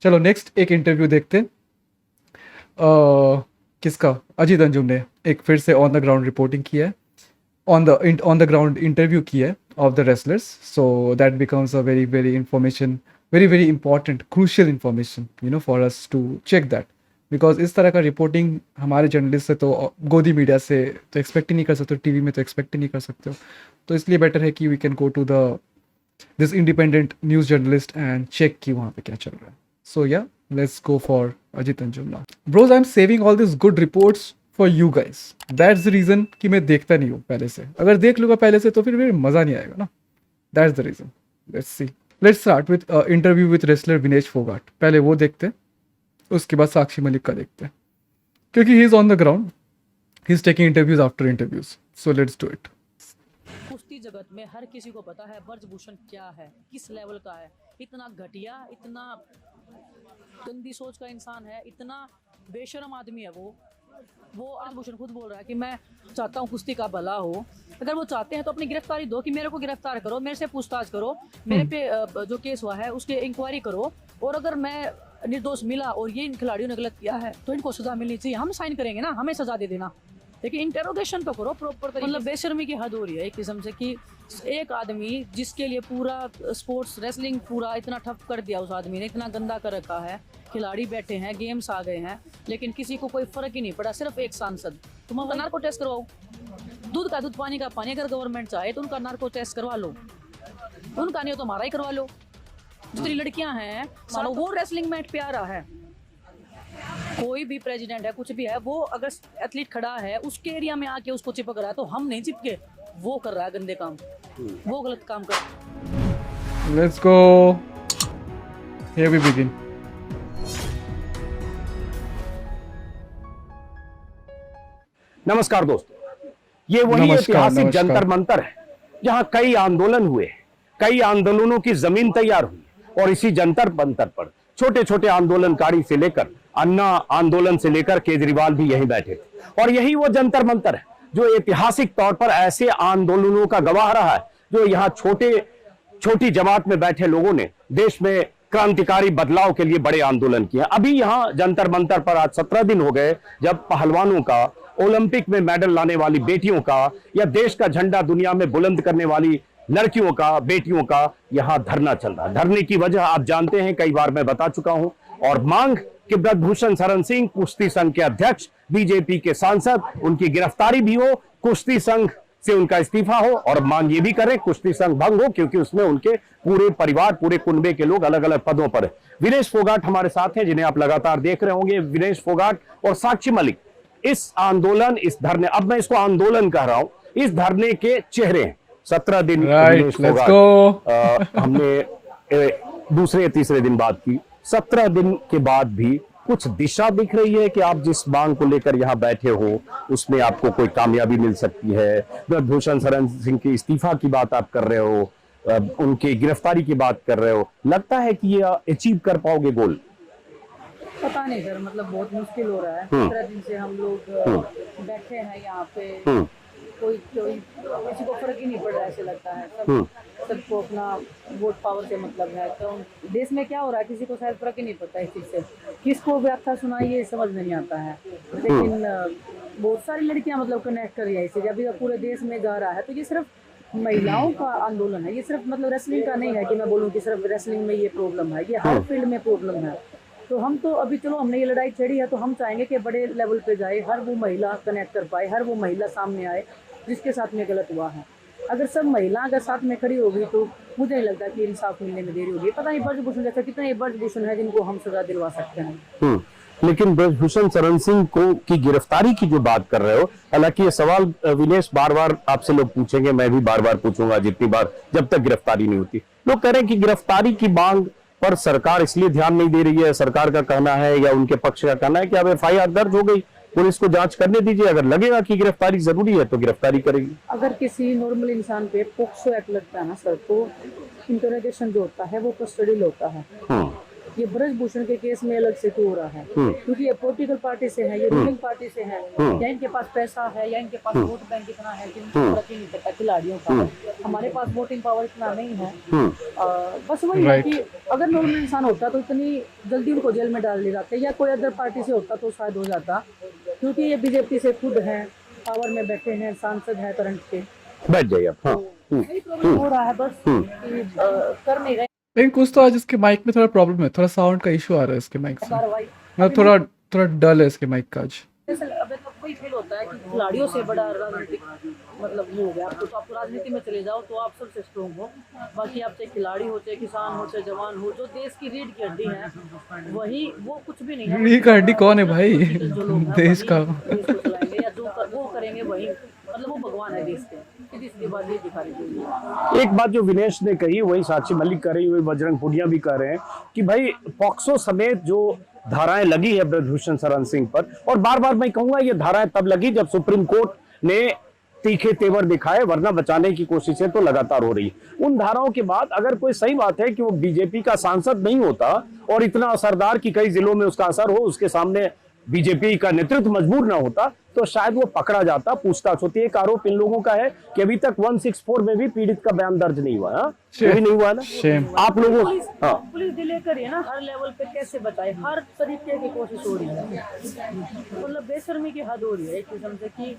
चलो नेक्स्ट एक इंटरव्यू देखते हैं। किसका? अजीत अंजुम ने एक फिर से ऑन द ग्राउंड रिपोर्टिंग किया है, ऑन द ग्राउंड इंटरव्यू किया है of the wrestlers, so that becomes a very very information, very very important crucial information for us to check that, because इस तरह का रिपोर्टिंग हमारे जर्नलिस्ट से तो गोदी मीडिया से तो एक्सपेक्ट ही नहीं कर सकते हो, टीवी में तो एक्सपेक्ट ही नहीं कर सकते हो। तो इसलिए बेटर है कि we can go to the this independent news journalist and check कि वहाँ पे क्या चल रहा है। सो या let's go for Ajit Anjum now. Bros, I'm saving all these good reports for you guys. That's the reason कि मैं देखता नहीं हूँ पहले से। अगर देख लूँगा पहले से तो फिर मेरे मज़ा नहीं आएगा ना। That's the reason. Let's see. Let's start with interview with wrestler Vinesh Fogart. पहले वो देखते हैं, उसके बाद साक्षी मलिक का देखते हैं, क्योंकि he is on the ground. He's taking interviews after interviews. So let's do it. कुश्ती जगत में हर किसी को पता है ब्रजभूषण क्या है, किस लेवल का है। इतना घटिया, इतना गंदी सोच का इंसान है, इतना बेशर्म आदमी है वो ब्रजभूषण खुद बोल रहा है कि मैं चाहता हूँ कुश्ती का भला हो। अगर वो चाहते हैं तो अपनी गिरफ्तारी दो, कि मेरे को गिरफ्तार करो, मेरे से पूछताछ करो, मेरे पे जो केस हुआ है उसके इंक्वायरी करो, और अगर मैं निर्दोष मिला और ये इन खिलाड़ियों ने गलत किया है तो इनको सजा मिलनी चाहिए। हम साइन करेंगे ना, हमें सजा दे देना, लेकिन इंटेरोगेशन तो करो प्रॉपर तरीके। मतलब बेशर्मी की हद हो रही है एक किस्म से कि एक आदमी जिसके लिए पूरा स्पोर्ट्स रेसलिंग पूरा इतना ठप कर दिया, उस आदमी ने इतना गंदा कर रखा है, खिलाड़ी बैठे हैं, गेम्स आ गए हैं, लेकिन किसी को कोई फर्क ही नहीं पड़ा। सिर्फ एक सांसद, तुम उनका नार्को टेस्ट करवाओ, दूध का दूध पानी का पानी, अगर गवर्नमेंट चाहे तो उनका नार्को टेस्ट करवा लो, उनका नहीं हो तो हमारा ही करवा लो। जितनी लड़कियां हैं मानो वो रेसलिंग मैट पे आ रहा है, कोई भी प्रेसिडेंट है कुछ भी है, वो अगर एथलीट खड़ा है उसके एरिया में आके उसको चिपक रहा है तो हम नहीं चिपके, वो कर रहा है गंदे काम, वो गलत काम कर। Let's go. Here we begin. नमस्कार दोस्तों, ये वही ऐतिहासिक जंतर मंतर है जहां कई आंदोलन हुए, कई आंदोलनों की जमीन तैयार हुई, और इसी जंतर मंतर पर छोटे छोटे आंदोलनकारी से लेकर अन्ना आंदोलन से लेकर केजरीवाल भी यहीं बैठे थे। और यही वो जंतर मंतर है जो ऐतिहासिक तौर पर ऐसे आंदोलनों का गवाह रहा है, जो यहाँ छोटी जमात में बैठे लोगों ने देश में क्रांतिकारी बदलाव के लिए बड़े आंदोलन किए। अभी यहाँ जंतर मंतर पर आज 17 दिन हो गए जब पहलवानों का, ओलंपिक में मेडल लाने वाली बेटियों का, या देश का झंडा दुनिया में बुलंद करने वाली लड़कियों का, बेटियों का यहां धरना चल रहा है। धरने की वजह आप जानते हैं, कई बार मैं बता चुका हूं, और मांग कि ब्रजभूषण शरण सिंह कुश्ती संघ के अध्यक्ष, बीजेपी के सांसद, उनकी गिरफ्तारी भी हो, कुश्ती संघ से उनका इस्तीफा हो, और मांग ये भी करें कुश्ती संघ भंग हो, क्योंकि उसमें उनके पूरे परिवार, पूरे कुनबे के लोग अलग अलग पदों पर है। विनेश फोगाट हमारे साथ हैं, जिन्हें आप लगातार देख रहे होंगे। विनेश फोगाट और साक्षी मलिक इस आंदोलन, इस धरने, अब मैं इसको आंदोलन कह रहा हूं, इस धरने के चेहरे हैं। 17 दिन हमने दूसरे तीसरे दिन बात की, 17 दिन के बाद भी कुछ दिशा दिख रही है कि आप जिस मांग को लेकर यहाँ बैठे हो उसमें आपको कोई कामयाबी मिल सकती है। ब्रजभूषण शरण सिंह के इस्तीफा की बात आप कर रहे हो, उनकी गिरफ्तारी की बात कर रहे हो, लगता है कि ये अचीव कर पाओगे गोल? पता नहीं सर, मतलब बहुत मुश्किल हो रहा है। 17 दिन से हम लोग बैठे हैं यहाँ पे, कोई किसी को फर्क ही नहीं पड़ रहा है, ऐसे लगता है सबको अपना वोट पावर से मतलब है। तो देश में क्या हो रहा है किसी को शायद फर्क ही नहीं पड़ता इस चीज से, किसको व्याख्या सुनाई ये समझ में नहीं आता है। लेकिन बहुत सारी लड़कियां मतलब कनेक्ट कर रही है इससे, जब ये पूरे देश में जा रहा है तो ये सिर्फ महिलाओं का आंदोलन है, ये सिर्फ मतलब रेसलिंग का नहीं है कि मैं बोलूँ कि सिर्फ रेसलिंग में ये प्रॉब्लम है, ये हर फील्ड में प्रॉब्लम है। तो हम तो अभी चलो हमने ये लड़ाई छेड़ी है तो हम चाहेंगे कि बड़े लेवल पे जाए, हर वो महिला कनेक्ट कर पाए, हर वो महिला सामने आए जिसके साथ में गलत हुआ है। अगर सब महिला अगर साथ में खड़ी होगी तो मुझे नहीं लगता कि इंसाफ मिलने में देरी होगी। पता नहीं ब्रजभूषण जैसा कितने ब्रजभूषण है जिनको हम सजा दिलवा सकते हैं। लेकिन ब्रजभूषण शरण सिंह को की गिरफ्तारी की जो बात कर रहे हो, हालांकि ये सवाल विनेश बार बार आपसे लोग पूछेंगे, मैं भी बार बार पूछूंगा जितनी बार, जब तक गिरफ्तारी नहीं होती। लोग कह रहे हैं कि गिरफ्तारी की मांग पर सरकार इसलिए ध्यान नहीं दे रही है। सरकार का कहना है या उनके पक्ष का कहना है कि अब एफआईआर दर्ज हो गई, पुलिस को जांच करने दीजिए, अगर लगेगा कि गिरफ्तारी जरूरी है तो गिरफ्तारी करेगी। अगर किसी नॉर्मल इंसान पे पोक्सो एक्ट लगता है ना सर, तो इंटरोगेशन जो होता है वो कस्टडियल होता है। ये ब्रजभूषण के केस में अलग से क्यों हो रहा है? क्योंकि ये पॉलिटिकल पार्टी से है, ये रूलिंग पार्टी से है, या इनके पास पैसा है, या इनके पास वोट बैंक इतना है कि उनको फर्क ही नहीं पड़ता खिलाड़ियों का। हमारे पास वोटिंग पावर इतना नहीं है। बस वही है कि अगर नॉर्मल इंसान होता तो इतनी जल्दी उनको जेल में डाल दिया जाता, या कोई अदर पार्टी से होता तो शायद हो जाता, क्योंकि ये बीजेपी से खुद है, पावर में बैठे हैं, सांसद है करंट के। बैठ जाइए आप। हाँ। यही प्रॉब्लम हो रहा है बस कि कर नहीं रहे लेकिन कुछ तो आज इसके माइक में थोड़ा प्रॉब्लम है, थोड़ा साउंड का इशू आ रहा है इसके माइक से, कार्रवाई। मतलब थोड़ा थोड़ा डल है इसके माइक का आज। अबे तो वही फील होता है कि खिलाड़ियों से बड़ा राजनीतिक मतलब ये हो गया। आपको तो आपको राजनीति में चले जाओ तो आप सबसे स्ट्रोंग हो, बाकी आप चाहे खिलाड़ी हो, चाहे किसान हो, चाहे जवान हो, जो देश की रीढ़ की हड्डी है वही, वो कुछ भी नहीं है। रीढ़ का हड्डी कौन है भाई? जो लोग हैं देश वही का। देश को चलाएंगे, या जो वो करेंगे वही, मतलब वो भगवान है देश के। इसके बाद ये दिखा रही एक बात जो विनेश ने कही वही साक्षी मलिक कर रही हुई, बजरंग पुनिया भी कह रहे हैं कि भाई पॉक्सो समेत जो धाराएं लगी है ब्रजभूषण शरण सिंह पर, और बार बार मैं कहूंगा ये धाराएं तब लगी जब सुप्रीम कोर्ट ने तीखे तेवर दिखाए, वरना बचाने की कोशिशें तो लगातार हो रही है। उन धाराओं के बाद अगर कोई सही बात है कि वो बीजेपी का सांसद नहीं होता और इतना असरदार कि कई जिलों में उसका असर हो, उसके सामने बीजेपी का नेतृत्व मजबूर ना होता, तो शायद वो पकड़ा जाता, पूछताछ होती। एक आरोप इन लोगों का है कि अभी तक 164 में भी पीड़ित का बयान दर्ज नहीं हुआ। वो भी नहीं हुआ ना। Shame. आप लोगों पुलिस डिले करिए ना, हर लेवल पे कैसे बचाए, हर तरीके की कोशिश हो रही है। मतलब बेशर्मी की हद हो रही है एक किस्म से कि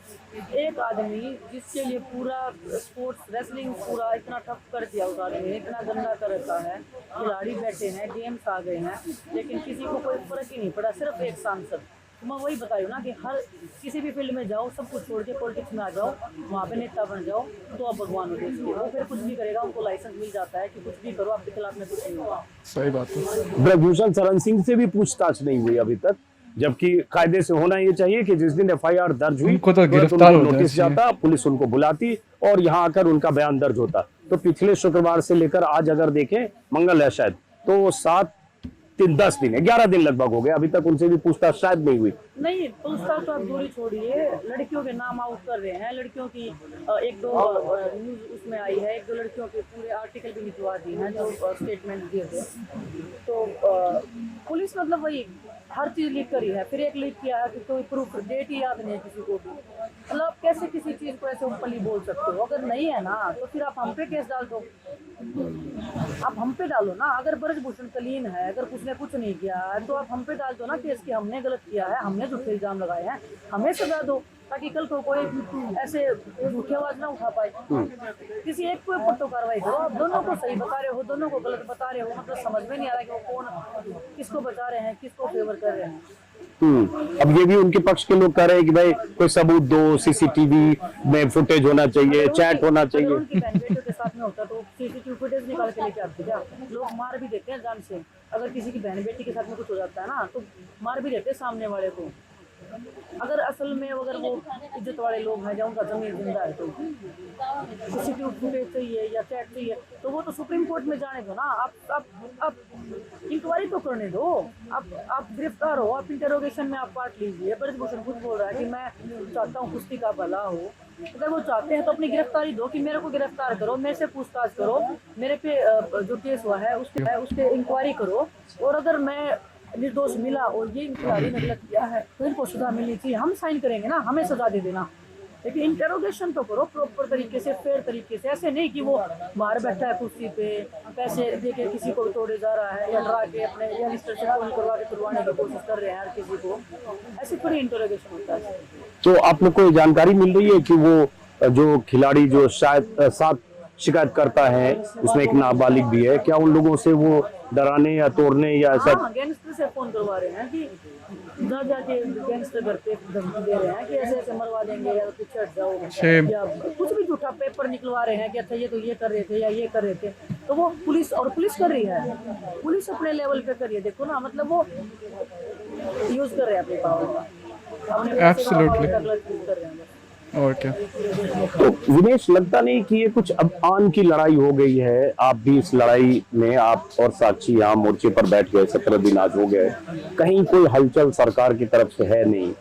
एक आदमी जिसके लिए पूरा स्पोर्ट्स रेसलिंग पूरा इतना ठप कर दिया, उस आदमी ने इतना गंदा कर रखा है, खिलाड़ी बैठे हैं, गेम्स आ गए हैं, लेकिन किसी को कोई फर्क ही नहीं पड़ा, सिर्फ एक सांसद। तो मैं वही बता रही हूँ ना कि हर किसी भी फील्ड में जाओ, सब कुछ छोड़ के पॉलिटिक्स में आ जाओ, वहाँ पे नेता बन जाओ, तो आप भगवान हो देश के। वो फिर कुछ भी करेगा, उनको लाइसेंस मिल जाता है कि कुछ भी करो, आपके खिलाफ में कुछ नहीं होगा। सही बात है। ब्रजभूषण शरण सिंह से भी पूछताछ नहीं हुई अभी तक, जबकि कायदे से होना ये चाहिए कि जिस दिन FIR दर्ज हुई उनको तो तुरंत गिरफ्तार उनको हो जाना नोटिस चाहिए। जाता, पुलिस उनको बुलाती और यहाँ आकर उनका बयान दर्ज होता। तो पिछले शुक्रवार से लेकर आज अगर देखें, मंगल है शायद, तो 10 दिन 11 दिन लगभग हो गए, अभी तक उनसे भी पूछताछ शायद नहीं हुई। नहीं, पूछताछ तो आप दूरी छोड़िए, लड़कियों के नाम आउट कर रहे हैं, लड़कियों की एक दो न्यूज उसमें आई है, एक दो लड़कियों के पूरे आर्टिकल भी निकलवा दिए हैं जो स्टेटमेंट दिए थे। तो पुलिस मतलब वही हर चीज लीक करी है। फिर एक लीक किया है कि कोई प्रूफ डेट ही याद नहीं है किसी को भी। मतलब आप कैसे किसी चीज को ऐसे ओपनली बोल सकते हो? अगर नहीं है ना तो फिर आप हम पे केस डाल दो, आप हम पे डालो ना। अगर ब्रजभूषण क्लीन है, अगर उसने कुछ नहीं किया है, तो आप हम पे डाल दो ना केस कि हमने गलत किया है, हमने झूठे इल्जाम लगाए हैं, हमें सजा दो, ताकि कल को कोई ऐसे झूठी आवाज ना उठा पाए। किसी एक के ऊपर तो कार्रवाई करो। आप दोनों को सही बता रहे हो, दोनों को गलत बता रहे हो, मतलब समझ में नहीं आ रहा कि वो कौन किसको बचा रहे हैं, किसको फेवर कर रहे हैं। अब ये भी उनके पक्ष के लोग कह रहे हैं कि भाई कोई सबूत दो, CCTV में फुटेज होना चाहिए, चैट होना चाहिए। अगर उनकी बहन बेटियों के साथ में होता तो CCTV फुटेज निकाल के लेके आते क्या? लोग मार भी देते हैं जान से। अगर किसी की बहन बेटी के साथ में कुछ हो जाता है ना तो मार भी देते हैं सामने वाले को। अगर असल में अगर वो इज्जत वाले लोग हैं या उनका जमीन जिंदा है तो CCTV फुटेज चाहिए या चैट चाहिए तो वो तो सुप्रीम कोर्ट में जाने दो ना। आप इंक्वायरी तो करने दो। आप गिरफ्तार हो, आप इंटरोगेशन में आप पार्ट लीजिए। ब्रजभूषण खुद बोल रहा है कि मैं चाहता हूँ कुश्ती का भला हो। अगर वो चाहते हैं तो अपनी गिरफ्तारी दो कि मेरे को गिरफ्तार करो, मेरे से पूछताछ करो, मेरे पे जो केस हुआ है उसके इंक्वायरी करो, और अगर मैं निर्दोष मिला और ये खिलाड़ी ने गलत किया है तो इनको सजा मिलनी चाहिए। हम साइन करेंगे ना, हमें सजा दे देना, लेकिन इंटरोगेशन तो करो प्रॉपर तरीके से, फेयर तरीके से। ऐसे नहीं कि वो बाहर बैठा है कुर्सी पे, पैसे दे के किसी को तोड़े जा रहा है या डरा के अपने यंगस्टर से फोन करवा के तुड़वाने की कोशिश कर रहे हैं हर किसी को। ऐसे थोड़ी इंटरोगेशन होता है। तो आप लोग को जानकारी मिल रही है कि वो जो खिलाड़ी जो शायद 7 शिकायत करता है, उसमें एक नाबालिग भी है, क्या उन लोगों से वो डराने या तोड़ने या ऐसा? हाँ, गैंगस्टर से फोन करवा रहे हैं कि जा जाके गैंगस्टर घर पे धमकी दे रहे हैं कि ऐसे ऐसे मरवा देंगे या पीछे हट जाओ, या कुछ भी झूठा पेपर निकलवा रहे हैं कि अच्छा ये तो ये कर रहे थे या ये कर रहे थे। तो वो पुलिस कर रही है, पुलिस अपने लेवल पे कर रही है। देखो ना, मतलब वो यूज कर रहे हैं अपने पावर का, अपने Absolutely. यूज कर रहे हैं। और क्या? तो विनेश, लगता नहीं कि ये कुछ अब आन की लड़ाई हो गई है? आप भी इस लड़ाई में, आप और साक्षी यहाँ मोर्चे पर बैठ गए, 17 दिन आज हो गए, कहीं कोई हलचल सरकार की तरफ से है नहीं।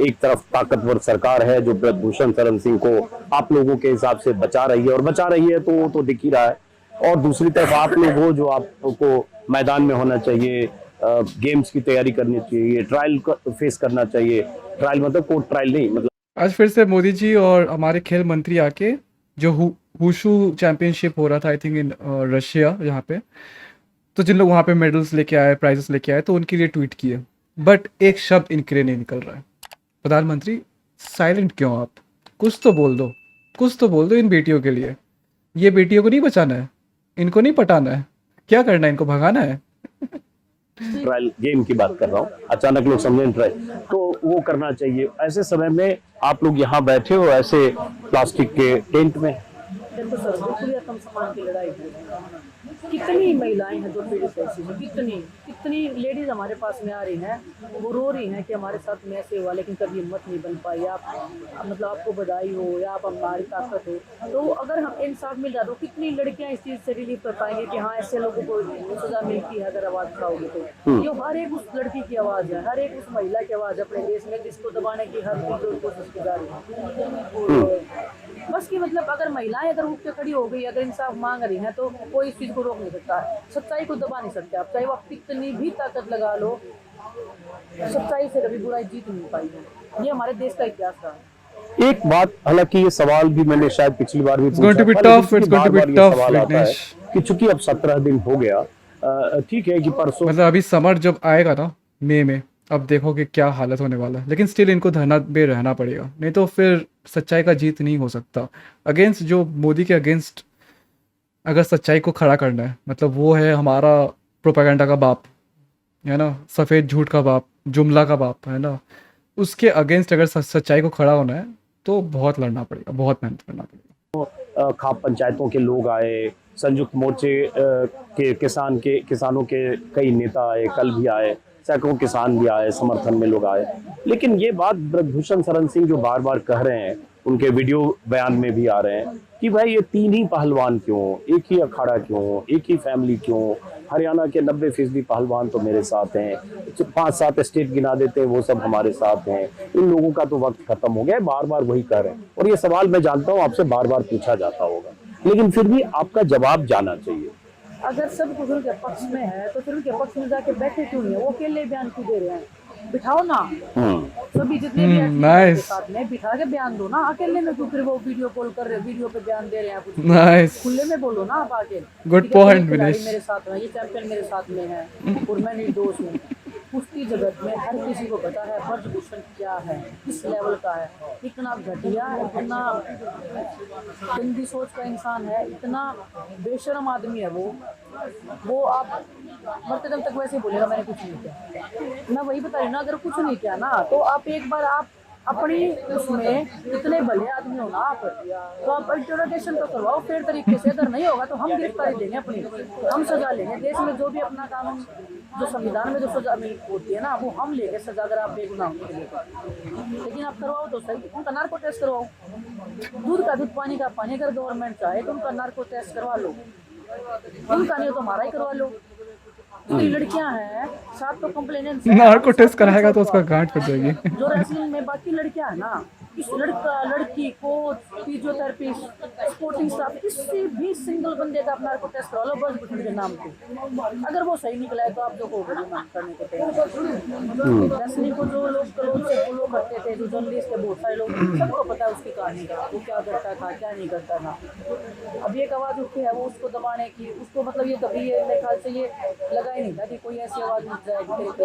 एक तरफ ताकतवर सरकार है जो ब्रजभूषण शरण सिंह को आप लोगों के हिसाब से बचा रही है, और बचा रही है तो वो तो दिख ही रहा है, और दूसरी तरफ आप लोग हो जो आपको मैदान में होना चाहिए, गेम्स की तैयारी करनी चाहिए, ट्रायल फेस करना चाहिए। ट्रायल मतलब कोर्ट ट्रायल नहीं, मतलब आज फिर से मोदी जी और हमारे खेल मंत्री आके जो हुशु चैंपियनशिप हो रहा था आई थिंक इन रशिया यहाँ पे, तो जिन लोग वहाँ पे मेडल्स लेके आए प्राइजेस लेके आए तो उनके लिए ट्वीट किए, बट एक शब्द इनके लिए नहीं निकल रहा है। प्रधानमंत्री साइलेंट क्यों आप? कुछ तो बोल दो, कुछ तो बोल दो इन बेटियों के लिए। ये बेटियों को नहीं बचाना है, इनको नहीं पटाना है, क्या करना है, इनको भगाना है। ट्रायल गेम की बात कर रहा हूँ, अचानक लोग समझें ट्रायल, तो वो करना चाहिए। ऐसे समय में आप लोग यहाँ बैठे हो ऐसे प्लास्टिक के टेंट में। देखो सर, बिल्कुल आत्म सम्मान की लड़ाई है। कितनी महिलाएं हैं जो पीड़ित ऐसी हैं, कितनी कितनी लेडीज हमारे पास में आ रही हैं, वो रो रही हैं कि हमारे साथ में ऐसे हुआ लेकिन कभी हिम्मत नहीं बन पाई। आप मतलब आपको बधाई हो या आप हमारी ताकत हो। तो अगर हम इंसाफ मिल जाए तो कितनी लड़कियां इस चीज़ से रिलीफ कर पाएंगे कि हाँ ऐसे लोगों को सजा मिलती है अगर आवाज़ उठाओगे तो। ये हर एक उस लड़की की आवाज़ है, हर एक उस महिला की आवाज़ अपने देश में जिसको दबाने की हर कोशिश की जा रही है। बस कि मतलब अगर महिलाएं अगर उठ के खड़ी हो गई, अगर इंसाफ मांग रही हैं तो कोई इस चीज़ को रोक नहीं सकता। सच्चाई को दबा नहीं सकते आप, चाहे वो आप कितनी भी ताकत लगा लो, सच्चाई से कभी बुराई जीत नहीं पाई है। ये हमारे देश का इतिहास रहा है। एक बात, हालांकि ये सवाल भी मैंने शायद पिछली बार भी going to be tough, it's going to be tough, Vignesh. कि चूंकि अब 17 दिन हो गया, ठीक है कि परसों मतलब अभी समर जब आएगा ना मई में, अब देखो कि क्या हालत होने वाला है, लेकिन स्टिल इनको धरना पे रहना पड़ेगा, नहीं तो फिर सच्चाई का जीत नहीं हो सकता। अगेंस्ट जो मोदी के अगेंस्ट अगर सच्चाई को खड़ा करना है, मतलब वो है हमारा प्रोपेगेंडा का बाप, है ना, सफ़ेद झूठ का बाप, जुमला का बाप, है ना, उसके अगेंस्ट अगर सच्चाई को खड़ा होना है तो बहुत लड़ना पड़ेगा, बहुत मेहनत करना पड़ेगा। खाप पंचायतों के लोग आए, संयुक्त मोर्चे के किसानों के कई नेता आए, कल भी आए, सैकड़ों किसान भी आए, समर्थन में लोग आए। लेकिन ये बात ब्रजभूषण शरण सिंह जो बार बार कह रहे हैं, उनके वीडियो बयान में भी आ रहे हैं कि भाई ये तीन ही पहलवान क्यों, एक ही अखाड़ा क्यों, एक ही फैमिली क्यों, हरियाणा के 90% पहलवान तो मेरे साथ हैं, 5-7 स्टेट गिना देते हैं वो सब हमारे साथ हैं, इन लोगों का तो वक्त खत्म हो गया है, बार बार वही कह रहे हैं। और ये सवाल मैं जानता हूँ आपसे बार बार पूछा जाता होगा, लेकिन फिर भी आपका जवाब जाना चाहिए। अगर सब कुछ उनके पक्ष में है तो फिर उनके पक्ष में जाके बैठे क्यों नहीं है? वो अकेले बयान क्यों दे रहे हैं? बिठाओ ना सभी जितने भी nice. साथ में बिठा के बयान दो ना, अकेले में क्यों फिर वो वीडियो कॉल कर रहे, वीडियो पे बयान दे रहे हैं? कुछ नाइस, खुले में बोलो ना आप आके। Good point Vinesh. मेरे साथ में ये चैंपियन मेरे साथ में है और मैं निर्दोष हूँ। कुश्ती जगत में हर किसी को पता है ब्रजभूषण क्या है, किस लेवल का है। इतना घटिया, इतना गंदी सोच का इंसान है, इतना बेशर्म आदमी है वो आप मरते दम तक वैसे ही बोलेगा मैंने कुछ नहीं किया। मैं वही बता रही हूँ ना, अगर कुछ नहीं किया ना तो आप एक बार आप अपनी उसमें इतने भले आदमी हो ना आप, तो आप इंटरोगेशन तो करवाओ फेयर तरीके से। अगर नहीं होगा तो हम गिरफ्तारी देंगे अपनी, हम सजा लेंगे। देश में जो भी अपना कानून, जो संविधान में जो सजा होती है ना, वो हम लेंगे सजा, अगर आप बेगुनाह होंगे। लेकिन आप करवाओ तो सही, उनका नार्को टेस्ट करवाओ, दूध का दूध पानी का पानी। अगर गवर्नमेंट चाहे तो उनका नार्को टेस्ट करवा लो, उनका नहीं तो हमारा ही करवा लो। जो लड़कियां हैं 7 तो कंप्लेनेंट्स, नार्को टेस्ट कराएगा तो उसका गांठ फट जाएगी। जो रेसलिंग में बाकी लड़कियां है ना, इस लड़का लड़की कोच फिजियोथेरेपिस्ट स्पोर्टिंग स्टाफ किसी भी सिंगल बंदे का अपना नार्को टेस्ट करा लो ब्रजभूषण के नाम पे। अगर वो सही निकला है तो आप देखो करने को तैयार। रेसलिंग को जो लोग से फॉलो करते थे, जो जर्नलिस्ट थे, बहुत सारे लोग, सबको पता है उसकी कहानी का, वो क्या करता था क्या नहीं करता था। अब एक आवाज़ उठी है वो उसको दबाने की, उसको मतलब ये कभी ये मेरे ख्याल से ये लगा ही नहीं था कि कोई ऐसी आवाज़ उठ जाएगी तेरे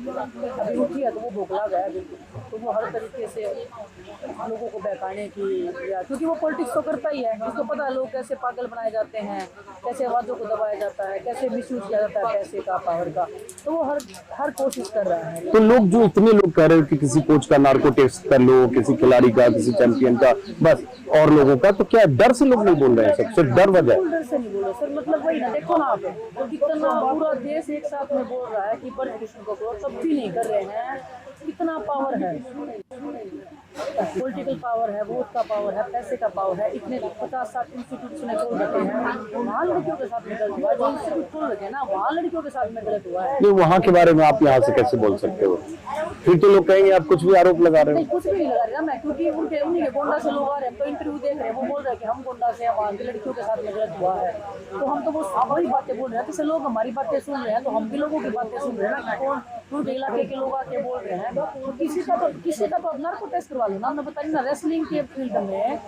खिलाफ में। अभी उठी है तो वो भोगला गया बिल्कुल। तो वो हर तरीके से लोगों को बहकाने की, या क्योंकि वो पॉलिटिक्स तो करता ही है, उसको पता है लोग कैसे पागल बनाए जाते हैं, कैसे आवाज़ों को दबाया जाता है, कैसे मिसयूज किया जाता है पैसे का, पावर का। तो वो हर कोशिश कर रहा है। तो लोग जो इतने लोग कह रहे हो कि किसी कोच का नार्को टेस्ट कर लो, किसी खिलाड़ी का, किसी चैंपियन का, बस और लोगों का, तो क्या डर से लोग नहीं बोल रहे हैं? सब सिर्फ डर वजह है? डर से नहीं बोल रहे सर, मतलब वही ना, देखो ना आप, तो कितना पूरा देश एक साथ में बोल रहा है कि ब्रजभूषण को करो, तब भी नहीं कर रहे हैं। कितना पावर है, पॉलिटिकल पावर है, वोट का पावर है, पैसे का पावर है। इतने 50-60 इंस्टीट्यूट खोल रखे हैं, वहाँ लड़कियों के साथ में गलत हुआ है। जो इंस्टीट्यूट खोल रखे हैं ना, वहाँ लड़कियों के साथ में गलत हुआ है। नहीं, वहाँ के बारे में आप यहाँ से कैसे बोल सकते हो? फिर तो लोग कहेंगे आप कुछ भी आरोप लगा रहे नहीं हो। कुछ भी नहीं लगा रही ना मैं, क्योंकि उनके उन्हीं के गोंडा से लोग आ रहे हैं, तो इंटरव्यू देख रहे हैं, वो बोल रहे हैं कि हम गोंडा से हैं, वहाँ की लड़कियों के साथ में गलत हुआ है, तो हम तो वो वही बातें बोल रहे हैं। जैसे लोग हमारी बातें सुन रहे हैं तो हम भी लोगों की बातें सुन रहे हैं ना, कि कौन उनके इलाके के लोग आके बोल रहे हैं, तो किसी का तो अब नार्को टेस्ट करवा लो ना। मैं बता रही ना, रेसलिंग के फील्ड में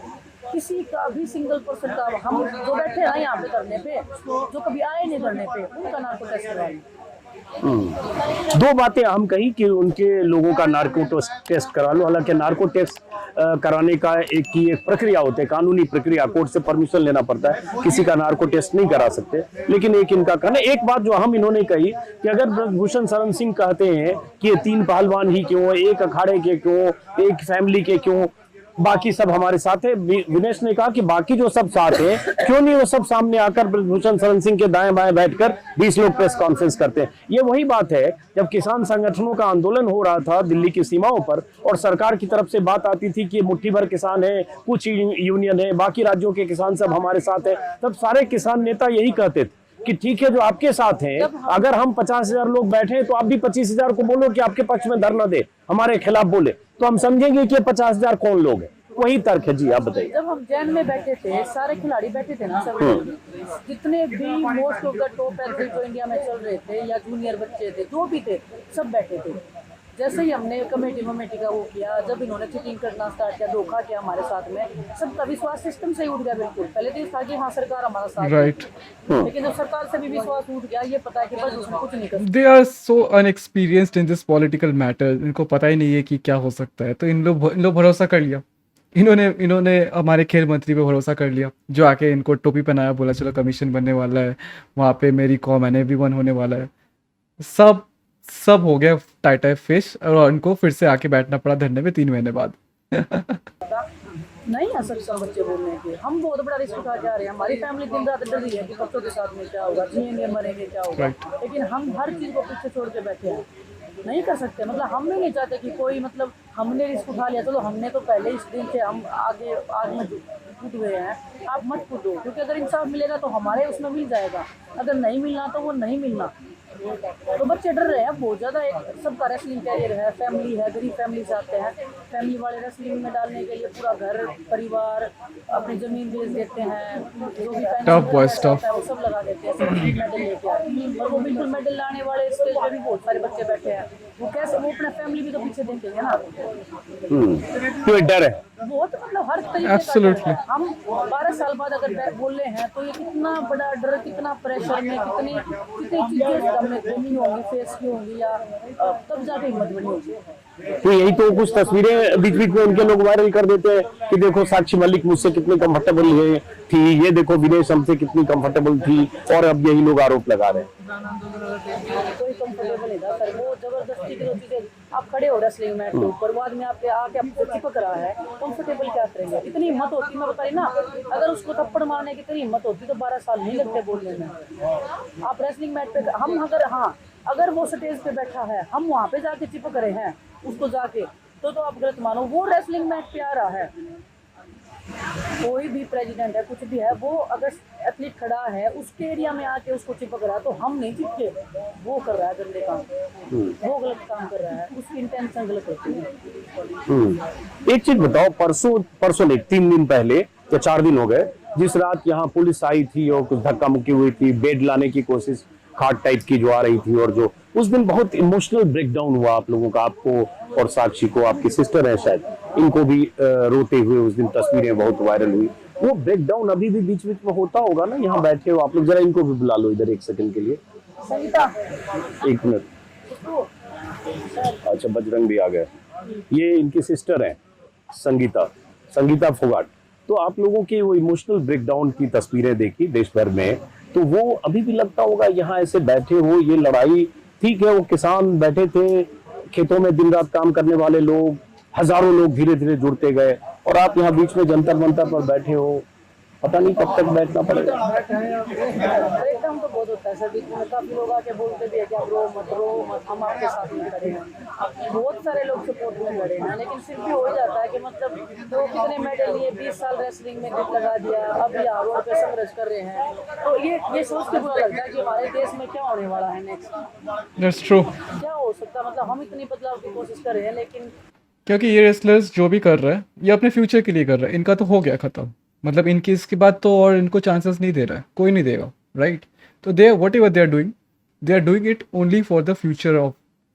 किसी का भी सिंगल पर्सन का, हम जो बैठे हैं यहाँ पे करने पे, जो कभी आए नहीं करने पे, उनका नार्को टेस्ट करवा लो। दो बातें हम कही कि उनके लोगों का नार्को टेस्ट करा लो। हालांकि नार्को टेस्ट कराने का एक प्रक्रिया होती है, कानूनी प्रक्रिया, कोर्ट से परमिशन लेना पड़ता है, किसी का नार्को टेस्ट नहीं करा सकते। लेकिन एक इनका कहना, एक बात जो हम इन्होंने कही कि अगर ब्रजभूषण शरण सिंह कहते हैं कि ये 3 पहलवान ही क्यों, एक अखाड़े के क्यों, एक फैमिली के क्यों, बाकी सब हमारे साथ है, विनेश ने कहा कि बाकी जो सब साथ हैं, क्यों नहीं वो सब सामने आकर ब्रजभूषण शरण सिंह के दाएं बाएं बैठकर 20 लोग प्रेस कॉन्फ्रेंस करते हैं। ये वही बात है, जब किसान संगठनों का आंदोलन हो रहा था दिल्ली की सीमाओं पर और सरकार की तरफ से बात आती थी कि मुट्ठी भर किसान है, कुछ यूनियन है, बाकी राज्यों के किसान सब हमारे साथ है, तब सारे किसान नेता यही कहते थे कि ठीक है, जो आपके साथ हैं, अगर हम 50,000 लोग बैठे तो आप भी 25,000 को बोलो कि आपके पक्ष में धरना दे, हमारे खिलाफ बोले, तो हम समझेंगे कि 50,000 कौन लोग हैं। वही तर्क है। जी आप बताइए। जब हम जैन में बैठे थे, सारे खिलाड़ी बैठे थे ना सब, जितने भी most of the top athlete जो इंडिया में चल रहे थे, या जूनियर बच्चे थे, जो भी थे, सब बैठे थे। जैसे ही हमने कमेटी का वो किया, जब इन्होंने चीटिंग करना स्टार्ट किया, धोखा किया हमारे साथ में, सबका विश्वास सिस्टम से ही उठ गया बिल्कुल। पहले तो ये था कि हाँ सरकार हमारा साथ है, राइट। लेकिन जब सरकार से भी विश्वास उठ गया, ये पता है कि बस उसमें कुछ नहीं कर सकते। They are so unexperienced in this political matter, इनको पता ही नहीं है कि क्या हो सकता है, तो इन लोग भरोसा कर लिया। इन्होंने हमारे खेल मंत्री पे भरोसा कर लिया, जो आके इनको टोपी पहनाया, बोला चलो कमीशन बनने वाला है, वहाँ पे मेरी कॉम एंड एवरीवन होने वाला है। सब हो गया टाइट फिश, और उनको फिर से आके बैठना पड़ा धरने पे 3 महीने बाद। नहीं आ सकता बच्चे बोलने के, हम बहुत बड़ा रिस्क उठा के आ रहे हैं। हमारी फैमिली दिन रात डर रही है कि बच्चों के साथ में क्या होगा, जिएंगे मरेंगे क्या होगा, लेकिन हम हर चीज़ को पीछे छोड़ के बैठे हैं, नहीं कर सकते। मतलब हम भी नहीं चाहते कि कोई, मतलब हमने रिस्क उठा लिया, चलो हमने तो पहले इस दिन से हम आग में कूद गए हैं, आप मत कूदो, क्योंकि अगर इंसाफ मिलेगा तो हमारे उसमें मिल जाएगा, अगर नहीं मिलना तो वो नहीं मिलना। तो बच्चे डर रहे हैं बहुत ज़्यादा। एक सबका रेसलिंग कैरियर है, फैमिली है, गरीब फैमिली से आते हैं, फैमिली वाले रेसलिंग में डालने के लिए पूरा घर परिवार अपनी ज़मीन बेच देते हैं, जो भी Tough boy stuff. वो सब लगा देते हैं, सब मेडल लेके आए, और वो बिल्कुल मेडल लाने वाले स्टेज पे भी बहुत सारे बच्चे बैठे हैं, वो कैसे, वो अपना फैमिली भी तो पीछे देखेंगे ना। तो डर है बहुत, मतलब हर तरीके का डर है। हम 12 साल बाद अगर बोल रहे हैं तो ये कितना बड़ा डर, कितना प्रेशर में, कितनी चीजें हमने घूमी होंगी, फेस की होंगी, या तब जाके हिम्मत बनी होगी। तो यही तो कुछ तस्वीरें बीच बीच में उनके लोग वायरल कर देते हैं कि देखो साक्षी मलिक मुझसे कितनी कंफर्टेबल है थी, ये देखो विनेश हमसे कितनी कंफर्टेबल थी, और अब यही लोग आरोप लगा रहे हैं। कोई कंफर्टेबल नहीं था सर, वो जबरदस्ती की जो चीजें, आप खड़े हो रेसलिंग मैट के ऊपर, बाद में आपके आके आपको चिपक रहा है, कंफर्टेबल क्या करेंगे? इतनी हिम्मत होती, मैं बता रही ना, अगर उसको थप्पड़ मारने की इतनी हिम्मत होती तो 12 साल नहीं लगते बोलने में। आप रेसलिंग मैट पे, हम अगर वो स्टेज पे बैठा है, हम वहाँ पे जाके चिपक रहे हैं उसको जाके, तो आप गलत मानो। वो रेसलिंग मैच पे आ रहा है, कोई भी प्रेसिडेंट है, कुछ भी है, वो अगर एथलीट खड़ा है उसके एरिया में आके उसको चिपक रहा है, तो हम नहीं चिपके, वो कर रहा है गंदे काम, वो गलत काम कर रहा है, उसकी इंटेंशन गलत होती है। एक चीज बताओ, परसों नहीं 3 दिन पहले या 4 दिन हो गए, जिस रात यहाँ पुलिस आई थी और कुछ धक्का मुक्की हुई थी, बेड लाने की कोशिश खाट टाइप की जो आ रही थी, और जो उस दिन बहुत इमोशनल ब्रेकडाउन हुआ आप लोगों का, आपको और साक्षी को, आपकी सिस्टर है शायद, इनको भी रोते हुए उस दिन तस्वीरें बहुत वायरल हुई। वो ब्रेकडाउन अभी भी बीच बीच में होता होगा ना? यहाँ बैठे हो आप लोग, जरा इनको भी बुला लो इधर 1 सेकंड के लिए। संगीता, 1 मिनट। अच्छा, बजरंग भी आ गए। ये इनकी सिस्टर है संगीता फोगाट। तो आप लोगों के वो इमोशनल ब्रेकडाउन की तस्वीरें देखी देश भर में, तो वो अभी भी लगता होगा यहाँ ऐसे बैठे हो, ये लड़ाई ठीक है, वो किसान बैठे थे खेतों में, दिन रात काम करने वाले लोग, हजारों लोग धीरे धीरे जुड़ते गए, और आप यहाँ बीच में जंतर मंतर पर बैठे हो, पता नहीं कब तक बैठना पड़ेगा। ब्रेकडाउन तो बहुत होता है सर, बीच में काफी लोग आके बोलते भी है कि आप रो मत, हम आपके साथ में खड़े हैं। बहुत सारे लोग सपोर्ट में खड़े हैं, लेकिन फिर भी हो जाता है कि मतलब तो कितने मेडल लिए, 20 साल रेसलिंग में डिप लगा दिया, अब यहाँ रोड पे संघर्ष कर रहे हैं, तो ये सोच के बुरा लगता है कि हमारे देश में क्या होने वाला है नेक्स्ट। That's true. क्या हो सकता, मतलब हम इतनी बदलाव की कोशिश कर रहे हैं, लेकिन क्योंकि ये रेसलर्स जो भी कर रहे हैं ये अपने फ्यूचर के लिए कर रहे हैं, इनका तो हो गया ख़त्म, मतलब इनकी इसके बाद तो और इनको चांसेस नहीं दे रहा है, कोई नहीं देगा, राइट। तो they whatever they are doing it only for the future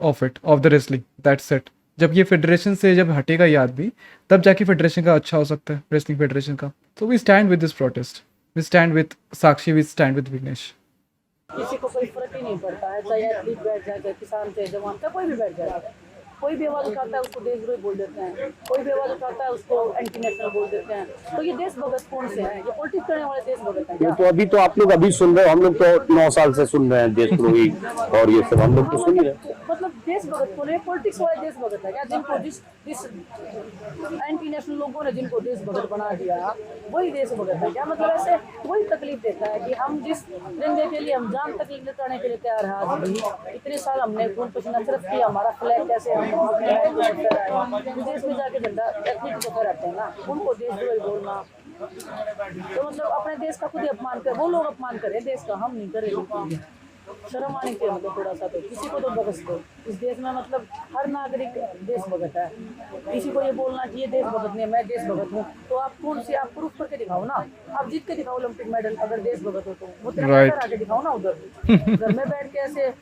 of the wrestling, that's it. जब ये फेडरेशन से जब हटेगा ये आदमी, तब जाके फेडरेशन का अच्छा हो सकता है, रेसलिंग फेडरेशन का। तो we stand with this protest, we stand with Sakshi, we stand with Vignesh. किसी को कोई फर्क ही नहीं पड़ता है, चाहे एथलीट बैठ जाए, चाहे किसान, चाहे जवान, चाहे कोई भी बैठ जाए। कोई भी आवाज़ उठाता है उसको देशद्रोही बोल देते हैं, कोई भी आवाज़ उठाता है उसको एंटी नेशनल बोल देते हैं। तो ये देशभगत कौन से हैं? ये पॉलिटिक्स करने वाले देशभगत हैं ये क्या? तो अभी तो आप लोग अभी सुन रहे हो, हम लोग तो 9 साल से सुन रहे हैं देशद्रोही और ये सब हम लोग तो सुन ही रहे हैं। मतलब देशभगत कौन है? पॉलिटिक्स वाले देशभगत है क्या? जिनको जिस एंटी नेशनल लोगों ने जिनको देशभगत बना दिया वही देशभगत है क्या? मतलब ऐसे वही तकलीफ देता है कि हम जिस तिरंगे के लिए हम जान तक लुटाने के लिए तैयार हैं, आज भी इतने साल हमने खून पसीना सिर्फ किया, हमारा फ्लैग कैसे हम विदेश में जाके झंडा एथलीट को फहराते हैं ना, उनको देशद्रोही बोलना, तो मतलब अपने देश का खुद ही अपमान कर, वो लोग अपमान करें देश का, हम नहीं करेंगे। शर्म आनी चाहिए मतलब थोड़ा सा, तो किसी को तो बख्श दो। इस देश में मतलब हर नागरिक देशभगत है, किसी को ये बोलना कि ये देशभगत नहीं है, मैं देशभगत हूँ, तो आप कौन सी, आप प्रूफ करके दिखाओ ना, आप जीत के दिखाओ ओलंपिक मेडल, अगर देशभगत हो तो वो तिरंगा Right. फहरा के दिखाओ ना उधर। घर में बैठ के ऐसे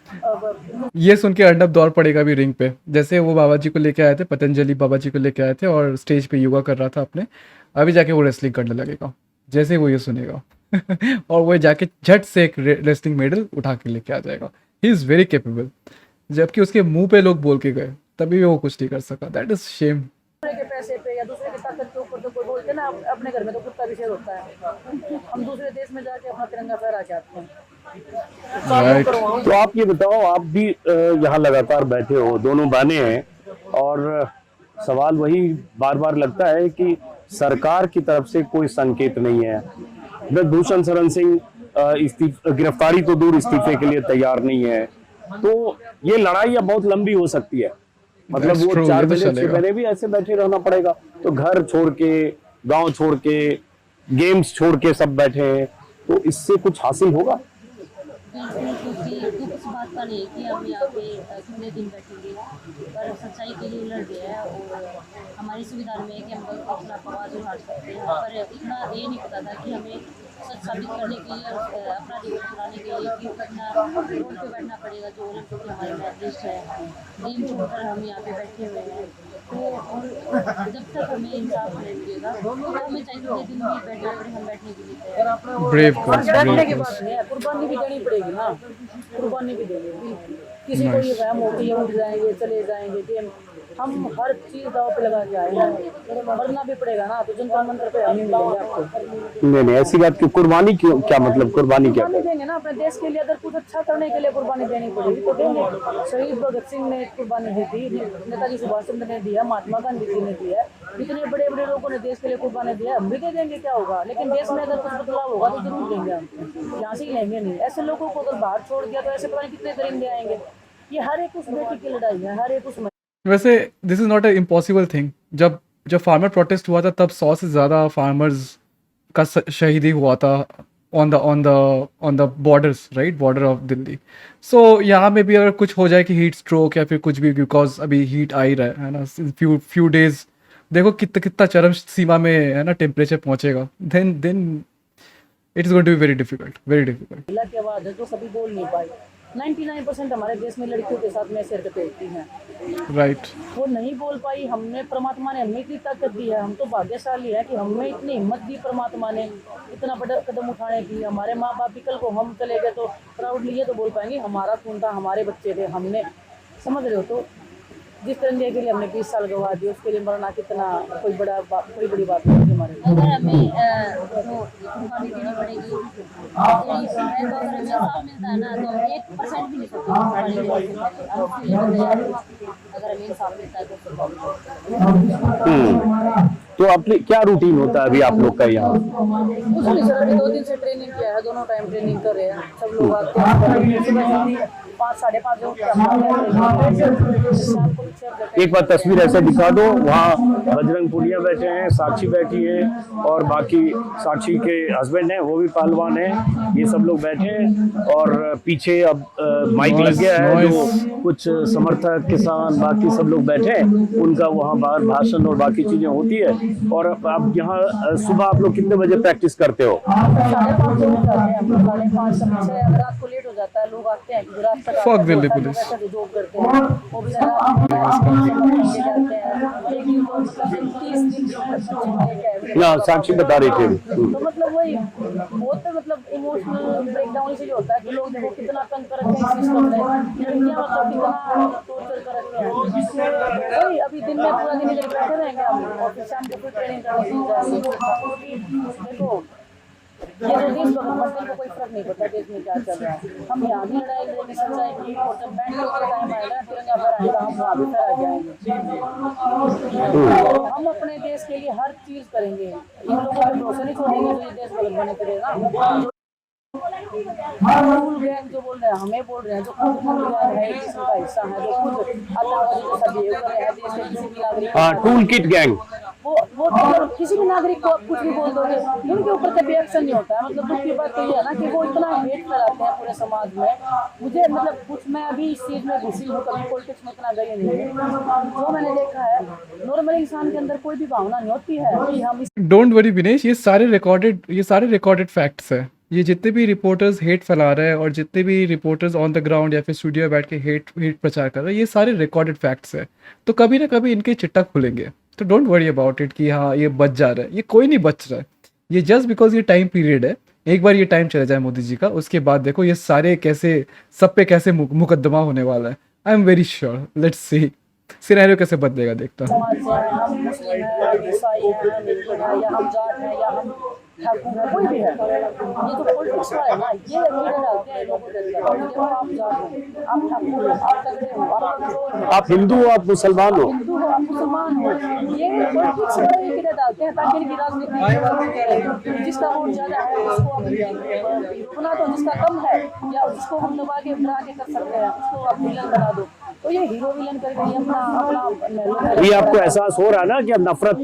ये सुन के अर्नब दौड़ पड़ेगा अभी रिंग पे, जैसे वो बाबा जी को लेके आए थे, पतंजलि बाबा जी को लेके आए थे और स्टेज पे योगा कर रहा था अपने, अभी जाके वो रेसलिंग करने लगेगा जैसे वो ये सुनेगा और वो जाके झट से एक रेसलिंग मेडल उठा के लेके आ जाएगा। ही इज़ वेरी कैपेबल, जबकि उसके मुंह पे लोग बोल के गए तभी वो कुछ नहीं कर सका। That is shame. दूसरे के पैसे पे या दूसरे की ताकत के ऊपर तो कोई बोलते ना, अपने घर में तो कुत्ता भी शेर होता है, हम दूसरे देश में जाके अपना तिरंगा फहरा के आते हैं। राइट। तो आप ये बताओ, आप भी यहाँ लगातार बैठे हो, दोनों बहनें हैं, और सवाल वही बार बार लगता है कि सरकार की तरफ से कोई संकेत नहीं है। ब्रजभूषण शरण सिंह गिरफ्तारी तो दूर, इस्तीफे के लिए तैयार नहीं है, तो ये लड़ाई अब बहुत लंबी हो सकती है। मतलब That's वो true, 4 ये तो महीने 6 चलेगा। महीने भी ऐसे बैठे रहना पड़ेगा, तो घर छोड़ के, गांव छोड़ के, गेम्स छोड़ के सब बैठे हैं, तो इससे कुछ हासिल होगा? क्योंकि दुख इस बात का नहीं है कि हम यहाँ पे कितने दिन बैठेंगे, पर सच्चाई के लिए लड़ रहे हैं और हमारी सुविधा में है कि हम अपना आवाज़ उठा सकते हैं। पर इतना ये नहीं पता था कि हमें सच साबित करने के लिए और अपना रिवॉर्ड चलाने के लिए कि अपना रोड पे बैठना पड़ेगा, जो ओलंपिक की हमारी मैच है, गेम छोड़कर हम यहाँ पे बैठे हुए हैं। तो और जब तक हमें इंसाफ नहीं मिलेगा तो हमें चाहे कितने दिन भी बैठना पड़े, हम बैठने के लिए तैयार हैं। ब्रेव और बैठने की बात नहीं है, कुर्बानी भी देनी पड़ेगी ना, कुर्बानी भी देनी। किसी को ये वहम हो कि ये उठ जाएंगे चले जाएंगे, गेम हम हर चीज दाव पे लगा के आए हैं, मरना भी पड़ेगा ना, तो जनता मंत्र पे हम ही मिलेंगे आपको। नहीं ऐसी बात क्यों? कुर्बानी क्यों? क्या मतलब कुर्बानी क्या? कुर्बानी देंगे ना अपने देश के लिए, अगर कुछ अच्छा करने के लिए कुर्बानी देनी पड़ेगी तो देंगे। शहीद भगत सिंह ने कुर्बानी दी थी, नेताजी सुभाष चंद्र ने दिया, महात्मा गांधी जी ने दिया, इतने बड़े बड़े लोगों ने देश के लिए कुर्बानी दिया, हम भी दे देंगे, क्या होगा। लेकिन देश में अगर कुछ बदलाव होगा तो जरूर देंगे हम, यहाँ से ही लेंगे नहीं। ऐसे लोगों को अगर बाहर छोड़ दिया तो ऐसे पता नहीं कितने दरिंदे आएंगे। ये हर एक उस बेटी की लड़ाई है, हर एक उस। वैसे this is not a impossible thing. जब जब फार्मर प्रोटेस्ट हुआ था तब 100 से ज़्यादा फार्मर्स का शहीदी हुआ था on the borders, right, border of Delhi. So यहाँ में भी अगर कुछ हो जाए कि हीट स्ट्रोक या फिर कुछ भी, बिकॉज अभी हीट आ ही रहा है ना, फ्यू डेज देखो कितना चरम सीमा में है ना टेम्परेचर पहुँचेगा, then it is going to be very difficult. महिला की आवाज़ है जो कभी बोल नहीं पाई। 99% हमारे देश में लड़कियों के साथ में सिर कपेटती हैं, राइट। वो नहीं बोल पाई। हमने, परमात्मा ने हमें इतनी ताकत दी है, हम तो भाग्यशाली है कि हमें इतनी हिम्मत दी परमात्मा ने इतना बड़ा कदम उठाने की। हमारे माँ बाप भी कल को हम चले गए तो प्राउडली ये तो बोल पाएंगे हमारा खून था, हमारे बच्चे थे, हमने, समझ रहे हो। तो जिस तिरंगे के लिए हमने 20 साल गवा दिए, उसके लिए मरना कितना कोई बड़ी बात नहीं हमारे लिए। अगर हमें जो कुर्बानी देनी पड़ेगी तो अगर हमें इंसाफ मिलता है ना तो हम 1% भी नहीं सकते कुर्बानी देने से। हम उसके लिए भी तैयार हैं अगर हमें इंसाफ मिलता है तो। तो अपने क्या रूटीन होता है अभी आप लोग का यहाँ? कुछ नहीं सर, अभी 2 दिन से ट्रेनिंग किया है, दोनों टाइम ट्रेनिंग कर रहे हैं। सब लोग आते हैं, सुबह जल्दी 5 साढ़े 5 बजे उठ के हम शाम को भी 6 बजे एक बार तस्वीर ऐसे दिखा दो, वहाँ बजरंग पुनिया बैठे हैं, साक्षी बैठी है और बाकी साक्षी के हस्बैंड हैं वो भी पहलवान हैं, ये सब लोग बैठे हैं और पीछे अब माइक लग गया है, जो कुछ समर्थक किसान बाकी सब लोग बैठे हैं, उनका वहाँ बाहर भाषण और बाकी चीजें होती है। और अब यहाँ सुबह आप लोग कितने बजे प्रैक्टिस करते हो? 5:30 बजे उठ जाते हैं हम, 5:30 से अगर रात को लेट हो जाता है, लोग आते हैं कि रात तक Fuck Delhi police. जॉब करते हैं वो भी रात जाते हैं, लेकिन तो मतलब 30 दिन हाँ, साक्षी बता रही थी। तो मतलब वही बहुत मतलब इमोशनल ब्रेकडाउन से जो होता है कि लोग देखो कितना तंग कर रखे हैं सिस्टम में, लड़कियां मतलब कितना टॉर्चर कर रखे हैं। वही अभी दिन में पूरा दिन इधर बैठे रहेंगे हम और फिर शाम को फिर ट्रेनिंग करने देखो ये जो देश भगत को कोई फर्क नहीं पड़ता देश में क्या चल रहा है। हम यहाँ भी लड़ाई लड़ेंगे सच्चाई की, और जब बैंड का टाइम आएगा तिरंगा फहराएगा हम वहाँ भी फहरा जाएंगे। हम अपने देश के लिए हर चीज करेंगे, इन लोगों को भरोसा नहीं छोड़ेंगे तो ये देश भगत बने फिरेगा। टूल गैंग जो बोल रहे हैं हमें बोल रहे हैं, जो खुद टूल गैंग है किसी का हिस्सा है, जो खुद आतंकवादी जैसा बिहेव कर रहे हैं देश के किसी भी नागरिक हाँ, टूल किट गैंग, वो मतलब किसी भी नागरिक को आप कुछ भी बोल दोगे उनके ऊपर कभी एक्शन नहीं होता है। मतलब दुख की बात तो ये है ना कि वो इतना हेट फैलाते हैं पूरे समाज में। मुझे मतलब कुछ मैं अभी इस चीज में घुसी हूँ, कभी पॉलिटिक्स में इतना गई नहीं है। जो मैंने देखा है नॉर्मल इंसान के अंदर कोई भी भावना नहीं होती है कि हम इस डोंट वरी विनेश, ये सारे रिकॉर्डेड फैक्ट्स है। ये जितने भी रिपोर्टर्स हेट फैला रहे हैं और जितने भी रिपोर्टर्स ऑन द ग्राउंड या फिर स्टूडियो में बैठ के हेट प्रचार कर रहे हैं, ये सारे रिकॉर्डेड फैक्ट्स है। तो कभी ना कभी इनके चिट्टा खुलेंगे, तो डोंट वरी अबाउट इट कि हाँ ये बच जा रहा है। ये कोई नहीं बच रहा है, ये जस्ट बिकॉज ये टाइम पीरियड है। एक बार ये टाइम चला जाए मोदी जी का, उसके बाद देखो ये सारे कैसे सब पे कैसे मुकदमा होने वाला है। I am very sure, let's see scenario कैसे बदलेगा, देखता हूँ। समाज से हैं, हम मुस्लिम हैं, हम ईसाई हैं, हम हिंदू हैं, या हम जाट हैं, या हम ठाकुर हैं, कोई भी है। ये जो पॉलिटिक्स का है ना, ये लीडर डालते हैं लोगों के अंदर। देखो आप जाट हो, आप ठाकुर हो, आप तगड़े हो, आप कमजोर हो, आप हिंदू हो, आप मुसलमान हो, हिंदू हो, आप मुसलमान हो, ये पॉलिटिक्स वाले लीडर डालते हैं ताकि इनकी राजनीति जिसका वोट ज्यादा है उसको आप रोकना दो, जिसका कम है या जिसको हम दबा के उठा के कर सकते हैं उसको आप विलन बना दो। तो ये हीरो विलन करके ये अपना ये आपको एहसास हो रहा है ना कि अब नफरत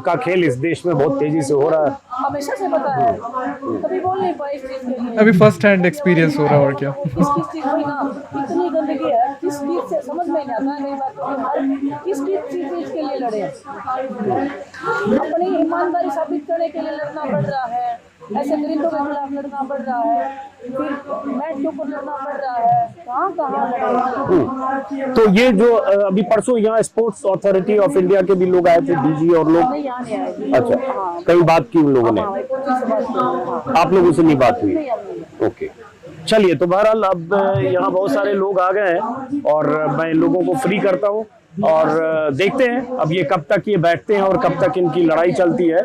का खेल इस देश में बहुत तेजी से हो रहा है? हमेशा से पता है, कभी बोल नहीं पाए इस चीज के लिए। अभी फर्स्ट हैंड एक्सपीरियंस हो रहा है और क्या। किस चीज में ना इतनी गंदगी है, किस चीज से समझ में नहीं आता है। नई बात तो हर किस चीज के लिए लड़े, अपनी ईमानदारी साबित करने के लिए लड़ना पड़ रहा है, ऐसे गरीबों के खिलाफ लड़ना पड़ रहा है, फिर मैच के ऊपर लड़ना पड़ रहा है, कहाँ लड़े। तो ये जो अभी परसों यहाँ स्पोर्ट्स अथॉरिटी ऑफ इंडिया के भी लोग आए थे, डीजी और लोग। नहीं यहाँ नहीं आए। अच्छा, कई बात की उन लोगों ने, हाँ, कोई चीज़ से बात नहीं है, हाँ। आप लोगों से नहीं बात हुई? नहीं, हम नहीं। ओके, चलिए। तो बहरहाल अब यहाँ बहुत सारे लोग आ गए हैं और मैं लोगों को फ्री करता हूँ और देखते हैं अब ये कब तक ये बैठते हैं और कब तक इनकी लड़ाई चलती है।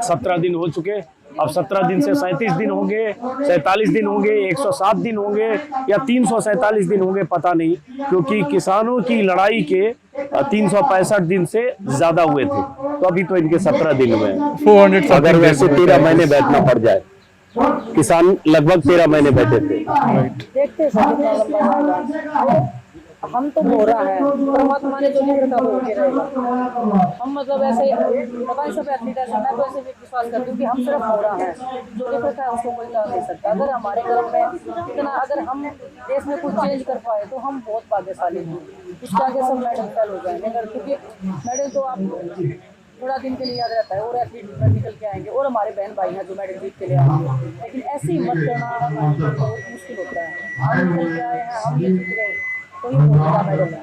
17 दिन हो चुके, अब 17 दिन से 37 दिन होंगे, 47 दिन होंगे, 107 दिन होंगे या 347 दिन होंगे, पता नहीं, क्योंकि किसानों की लड़ाई के 365 दिन से ज्यादा हुए थे। तो अभी तो इनके 17 दिन हुए हैं। 400 अगर वैसे 13 महीने बैठना पड़ जाए, किसान लगभग 13 महीने बैठे थे। राइट। देखते हैं सर कितना लंबा जाएगा। हम तो हो रहा है, परमात्मा ने जो लिख रखा वो होके रहेगा। हम मतलब ऐसे पता नहीं सब एथलीट ऐसे, मैं तो ऐसे विश्वास करती हूँ कि हम सिर्फ हो रहा है, जो लिख रखा है उसको कोई कर नहीं सकता। अगर हमारे कर्म में इतना, अगर हम देश में कुछ चेंज कर पाए तो हम बहुत भाग्यशाली हैं। इसके आगे सब मेडल फेल हो जाएंगे, अगर क्योंकि मेडल तो आप थोड़ा दिन के लिए याद रहता है और एथलीट निकल के आएंगे और हमारे बहन भाई हैं जो मेडल जीत के लिए आएंगे, लेकिन ऐसे ही मत करना बहुत मुश्किल होता है। हम निकल के आए हैं, हम ये जीत गए तो ये बहुत बड़ा मेडल है।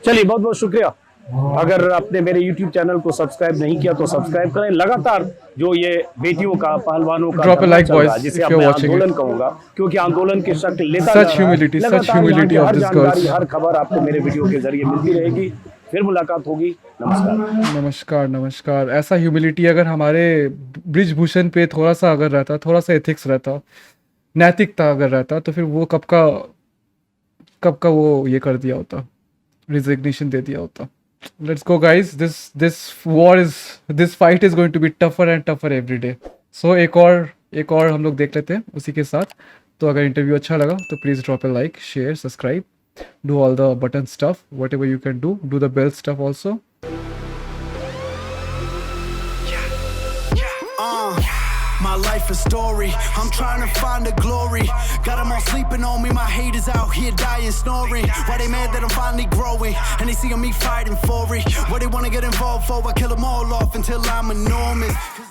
चलिए, बहुत बहुत शुक्रिया। अगर आपने मेरे YouTube चैनल को सब्सक्राइब नहीं किया तो सब्सक्राइब करें। लगातार जो ये बेटियों का, पहलवानों का Drop a like, चल रहा है, boys, जिसे if अब you're मैं watching आंदोलन it. कहूंगा, क्योंकि आंदोलन के शक्ल लेता Such जा रहा है। humility, such लगातार humility यहाँ of की this हर जानकारी, girls. हर खबर आपको मेरे वीडियो के जरिए मिलती रहेगी। फिर मुलाकात होगी। नमस्कार। नमस्कार नमस्कार। ऐसा ह्यूमिलिटी अगर हमारे ब्रिजभूषण पे थोड़ा सा अगर रहता, थोड़ा सा एथिक्स रहता, नैतिकता अगर रहता, तो फिर वो कब का वो ये कर दिया होता, रिजिग्नेशन दे दिया होता। Let's go guys, this fight is going to be tougher and tougher every day. So एक और हम लोग देख लेते हैं उसी के साथ। तो अगर इंटरव्यू अच्छा लगा तो please drop a like, share, subscribe, do all the button stuff, whatever you can do the bell stuff also. My life a story, I'm trying to find the glory. Got them all sleeping on me, my haters out here dying, snoring. Why they mad that I'm finally growing, and they see me fighting for it. What they wanna get involved for, I kill them all off until I'm enormous.